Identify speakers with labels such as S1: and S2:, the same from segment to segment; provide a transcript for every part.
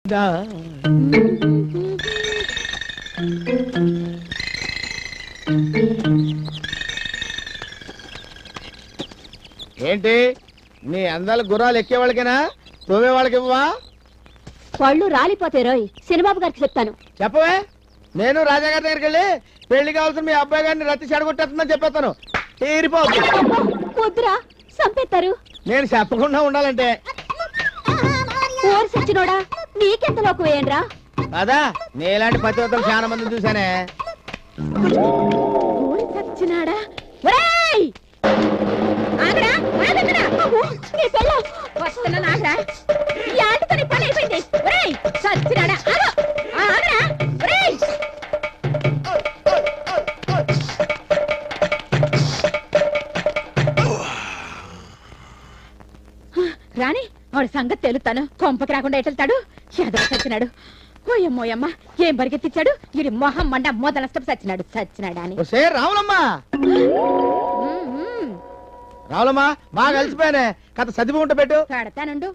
S1: ఏంటి నీ అందాల గుర్రాలు ఎక్కే వాళ్ళకేనా తోమే వాళ్ళకి ఇవ్వవా?
S2: వాళ్ళు రాలిపోతే రోయ్ సినిమాబు గారికి చెప్తాను.
S1: చెప్పవే, నేను రాజాగారి దగ్గరికి వెళ్ళి పెళ్లి కావాల్సిన మీ అబ్బాయి గారిని రత్తి చెడగొట్టేస్తుందని చెప్పేస్తాను. తీరిపోతుంది.
S2: వద్దురా, చంపేస్తారు.
S1: నేను చెప్పకుండా ఉండాలంటే
S2: సచ్చినోడా, నీకెంత లోకు వేయండిరా.
S1: కదా నీలాంటి పతివ్రతలు చాలా మంది చూసానే.
S2: సచ్చినాడా, ఆగరా ఆగరా, నీ పెళ్ళం వస్తున్నా నాగరా, ఈ ఆటతో నీ పని అయిపోయింది. సచ్చినాడా ఆగరా. రాణి వాడి సంగతి తెలుతాను. కొంపకి రాకుండా ఎటెళ్తాడు, ఎదవ సచ్చినాడు. ఓయమ్మోయమ్మ, ఏం పరిగెత్తిచ్చాడు ఇది. మొహం మండ మొద నష్టం సచ్చినాడా అని.
S1: రావులమ్మా రావులమ్మా బాగా కలిసిపోయానే, కథ చదివి పెట్టు.
S2: పెడతానండు.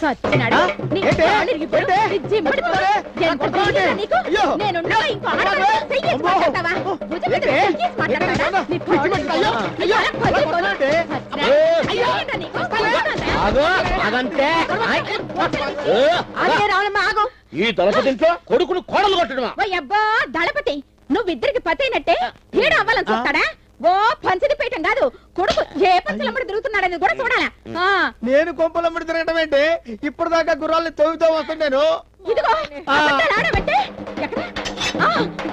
S2: సచ్చినాడు
S1: ఈ దళపతింట్లో కొడుకును కోడలు కొట్టడమా?
S2: అబ్బా దళపతి, నువ్విద్దరికి పతి అయినట్టే ఏడు అవ్వాలని చూస్తాడా? ఓ పంచది పీఠం కాదు, కొడుకు ఏ పంచలమ్మడి తిరుగుతున్నాడని కూడా చూడాలా?
S1: నేను కొంపలమ్మడి తిరగటం ఏంటి? ఇప్పుడు దాకా గుర్రాలని తవ్వుతూ వస్తుంటాను.
S2: ఇదిగో ఆడబెట్టే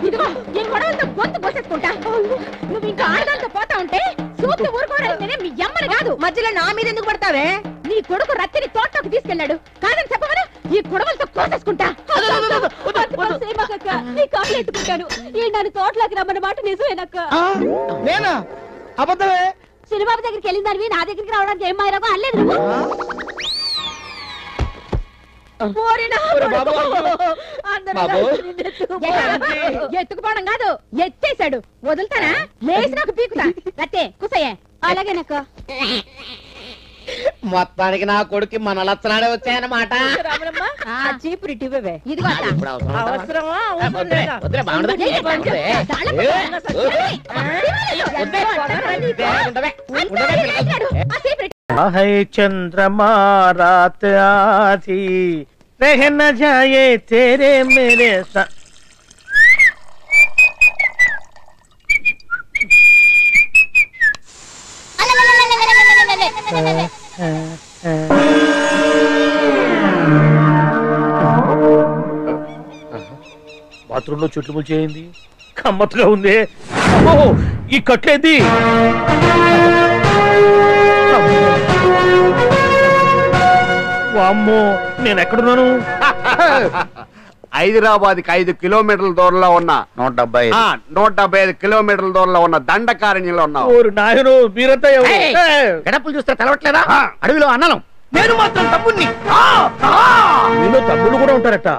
S2: ఇదిగో ఈ గొడవలతో గొంతు పోసేసుకుంటా. నువ్వు ఇంకా ఆడదాంతో పోతా ఉంటే చూస్తూ ఊరుకోవడానికి మీ అమ్మని కాదు, మధ్యలో నా మీద ఎందుకు పడతావే? నీ కొడుకు రత్తిని తోటలోకి తీసుకెళ్ళాడు కాదని చెప్పమను, ఈ గొడవలతో కోసేసుకుంటా. నీ కాళ్ళు ఎత్తుకుంటాను. ఈ నన్ను తోటలోకి రమ్మన్న మాట నిజమేనక్క.
S1: నేనా? అబద్ధమే.
S2: సినిబాబు దగ్గరికి వెళ్ళిందానివి నా దగ్గరికి రావడానికి ఏం మాయరాగో అల్లేదు నువ్వు. ఎత్తుకుపోవడం కాదు, ఎత్తేసాడు. వదులుతానా? లేచి నాకు పీకుతా. రత్తే కుసయ్యే. అలాగేనక్క.
S1: మొత్తానికి నా కొడుకు మన లచ్చనాడే వచ్చాయన్నమాట.
S2: చీపురి ఇవ్వవే. ఇది
S3: चंद्रमा रात आती रह न जाए तेरे मेरे साथ. బాత్రూంలో చుట్లు ముల్చేయింది, కమ్మత్తుగా ఉంది. ఈ కట్లేది వామ్మో, నేను ఎక్కడున్నాను?
S4: హైదరాబాద్ కి 5 కిలోమీటర్ల దూరంలో ఉన్న 175 కిలోమీటర్ల దూరంలో ఉన్న దండకారణ్యంలో ఉన్నావు.
S3: నాయను మీరంతా
S1: గడపలు చూస్తే తెలవట్లేదా? అడవిలో అన్నలం.
S3: నేను మాత్రం తమ్ముణ్ణి. మీలో తమ్ముళ్ళు కూడా ఉంటారట.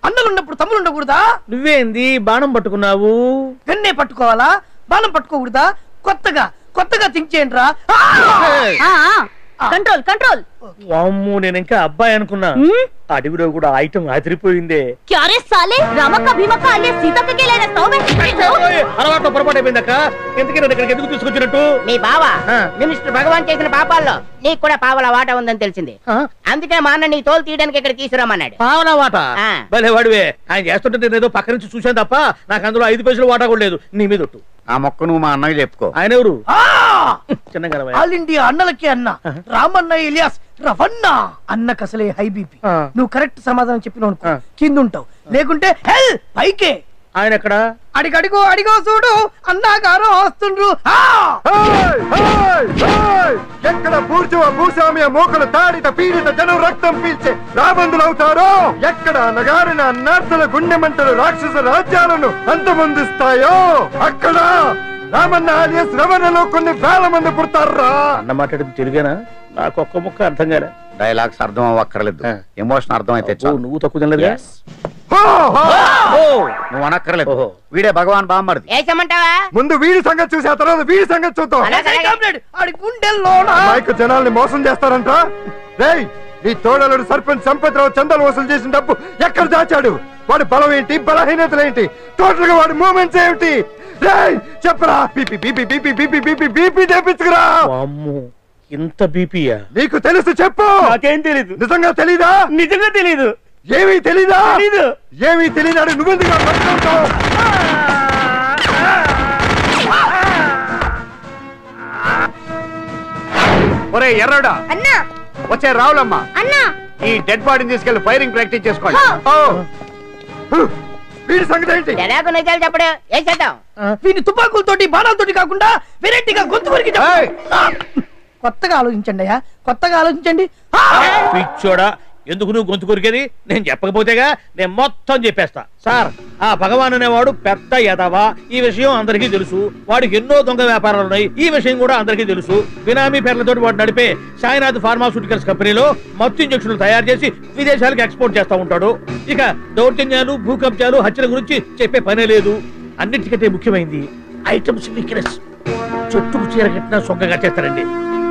S3: అన్నలు ఉన్నప్పుడు తమ్ముళ్ళు ఉండకూడదా? నువ్వేంది బాణం పట్టుకున్నావు? గన్నే పట్టుకోవాలా, బాణం పట్టుకోకూడదా? కొత్తగా థింక్ చేయండి రా.
S2: Control control.
S3: వామ్మో, నేను ఇంకా అబ్బాయి అనుకున్నా. అడవిలో కూడా ఐటమ్ అదిరిపోయిందే. అలవాటు పొరపాటు అయిపోయిందక్క. ఎందుకని ఇక్కడికి ఎందుకు తీసుకొచ్చినట్టు?
S5: మీ బావ మినిస్టర్ భగవాన్ చేసిన పాపాల్లో నీకు కూడా పావల వాట ఉందని తెలిసింది. అందుకే మా అన్న నీ తోలు తీయడానికి ఇక్కడ తీసుకురామన్నాడు.
S3: పావలా వాట? భలే వాడివే. ఆయన చేస్తుంటే నేను ఏదో పక్క నుంచి చూసాను తప్ప నాకు అందులో 5 పైసలు వాటా కూడా లేదు. నీ మీద ఒట్టు.
S4: ఆ మొక్క నువ్వు మా అన్నకి చెప్పుకో.
S3: ఆయన ఎవరు? ఆల్ ఇండియా అన్నలకి అన్న రామన్న ఇలియాస్ రవన్న. అన్నకు అసలే హై బీపీ. నువ్వు కరెక్ట్ సమాధానం చెప్పిన కింద ఉంటావు, లేకుంటే హెల్ పైకే. ఆయన ఎక్కడ? అడిగో చూడు, అన్నగారు వస్తుండ్రు.
S4: ఎక్కడ భూస్వామ్య మోకలు తాడిత పీడిత జనం రక్తం పీల్చే రాబందులు అవుతారో, ఎక్కడ నగారిన నర్సుల గుండె మంటలు రాక్షస రాజ్యాలను అంతమొందిస్తాయో, అక్కడ రామన్న ఆలియస్ రవణలో కొన్ని వేల మంది పుడతారా.
S3: అన్న మాట్లాడింది తెలుగేనా? నాకు ఒక్క ముక్క అర్థం కాలే.
S4: డైలాగ్స్ అర్థం అవ్వక్కర్లేదు, ఎమోషన్ అర్థం అయితే
S3: నువ్వు తక్కువ తినలేదు.
S4: నువ్వు అనక్కర్లేదు. వీడే భగవాన్ బామ్మర్ది.
S5: ఏమంటావా?
S4: ముందు వీడి సంగతి చూసి ఆ తర్వాత వీడి సంగతి చూద్దాం. జనాల్ని మోసం చేస్తారంట. రేయ్, నీ తోడలుడు సర్పంచ్ సంపత్రావు చందాలు వసూలు చేసిన డబ్బు ఎక్కడ దాచాడు? వాడి బలం ఏంటి, బలహీనతలు ఏంటి, టోటల్ గా వాడి మూమెంట్స్ ఏమిటి? చెప్పరా. BP BP BP BP BP BP తెప్పించుకురా.
S1: ఇంత బీపీయా?
S4: నీకు తెలుసు చెప్పు.
S1: నాకేం తెలీదు.
S4: నిజంగా తెలీదా?
S1: నిజంగా తెలీదు.
S4: ఏమీ తెలీదా?
S1: తెలీదు.
S4: ఏమీ తెలియనాడు నువ్వెందుకు పట్టుకుంటావు?
S6: ఒరే ఎర్రడా
S2: అన్నా
S6: వచ్చే రావులమ్మ,
S2: అన్నా
S6: ఈ డెడ్ బాడీని తీసుకెళ్లి ఫైరింగ్ ప్రాక్టీస్ చేసుకోండి.
S4: వీడి సంగతి ఏంటి?
S5: ఎలాగో నిజాలు చెప్పడు ఏం చేద్దాం?
S3: వీని తుపాకులతోటి బాణాలతోటి కాకుండా వెరైటీగా గొంతు వరకు కొత్తగా ఆలోచించండి అయ్యా, కొత్తగా ఆలోచించండి.
S1: పిచ్చోడా, ఎందుకు నువ్వు గొంతు కొరికేది? నేను చెప్పకపోతేగా నేను మొత్తం చెప్పేస్తా. సార్, ఆ భగవాన్ అనేవాడు పెద్ద యదవా, ఈ విషయం అందరికీ తెలుసు. వాడికి ఎన్నో దొంగ వ్యాపారాలు ఉన్నాయి, ఈ విషయం కూడా అందరికీ తెలుసు. బినామీ పేర్లతో వాడు నడిపే సాయినాథ్ ఫార్మాస్యూటికల్స్ కంపెనీలో మత్తు ఇంజక్షన్లు తయారు చేసి విదేశాలకు ఎక్స్పోర్ట్ చేస్తా ఉంటాడు. ఇక దౌర్జన్యాలు, భూ కబ్జాలు, హత్యల గురించి చెప్పే పనే లేదు. అన్నిటికంటే ముఖ్యమైనది ఐటమ్స్ వీక్నెస్. చెట్టుకు చీర కట్టినా సొంగగా చేస్తారండి.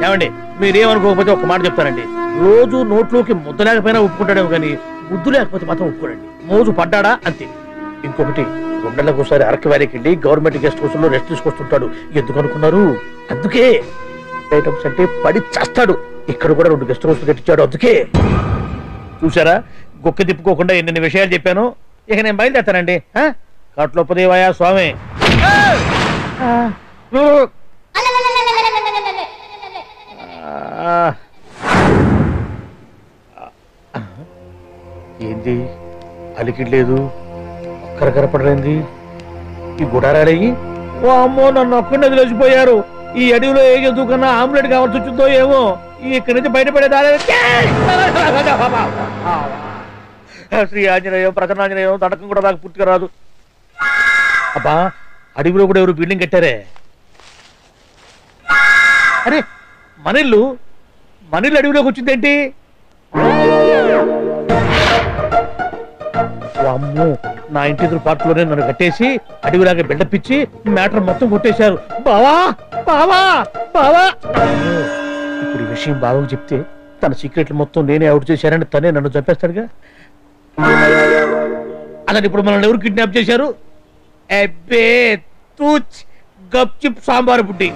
S1: ఏమండి, మీరేమనుకోకపోతే ఒక మాట చెప్తారండి. రోజు నోట్లోకి ముద్ద లేకపోయినా ఒప్పుకుంటాడేమో కానీ ముద్దు లేకపోతే మాత్రం ఒప్పుకోడండి. మోజు పడ్డాడా అంతే. ఇంకొకటి, 2 నెలలకు ఒకసారి అరకు వ్యాలీకి వెళ్ళి గవర్నమెంట్ గెస్ట్ హౌస్ లో రెస్ట్ తీసుకొస్తుంటాడు. ఎందుకు అనుకున్నారు? అందుకే. ఐటమ్స్ అంటే పడి చేస్తాడు. ఇక్కడ కూడా 2 గెస్ట్ హౌస్ కట్టించాడు. అందుకే. చూసారా, గుక్క తిప్పుకోకుండా ఎన్ని విషయాలు చెప్పాను. ఇక నేను బయలుదేరుతానండి. కట్లోపదేవయా స్వామి. ఏంది అలికిడ్లేదు, ఒక్కర కనపడలేంది. ఈ గుడారాలయ్యి ఓ అమ్మో, నన్ను ఒక్కడిని వదిలేసిపోయారు. ఈ అడవిలో ఏ జంతువు కన్నా ఆమ్లెట్ కావాల్సి వచ్చిందో ఏమో. ఇక్కడి నుంచి బయటపడేదారే. శ్రీ ఆంజనేయం, ప్రసన్నాంజనేయం, తడకం కూడా నాకు పూర్తిగా రాదు. అబ్బా, అడవిలో కూడా ఎవరు బిల్డింగ్ కట్టారే. అరే, మనిల్లు అడవిలోకి వచ్చిందేంటి? అమ్మో, నా ఇంటి ఎదురు పార్ట్లోనే నన్ను కట్టేసి అడవిలాగా బిల్డప్ ఇచ్చి మ్యాటర్ మొత్తం కొట్టేశారు. బావా బావా బావా. ఇప్పుడు ఈ విషయం బావకు చెప్తే తన సీక్రెట్లు మొత్తం నేనే అవుట్ చేశానని తనే నన్ను చంపేస్తాడుగా. అలాగే ఇప్పుడు మనల్ని ఎవరు కిడ్నాప్ చేశారు? అబ్బే తూచ్, గప్ చిప్ సాంబార్ బుడ్డి.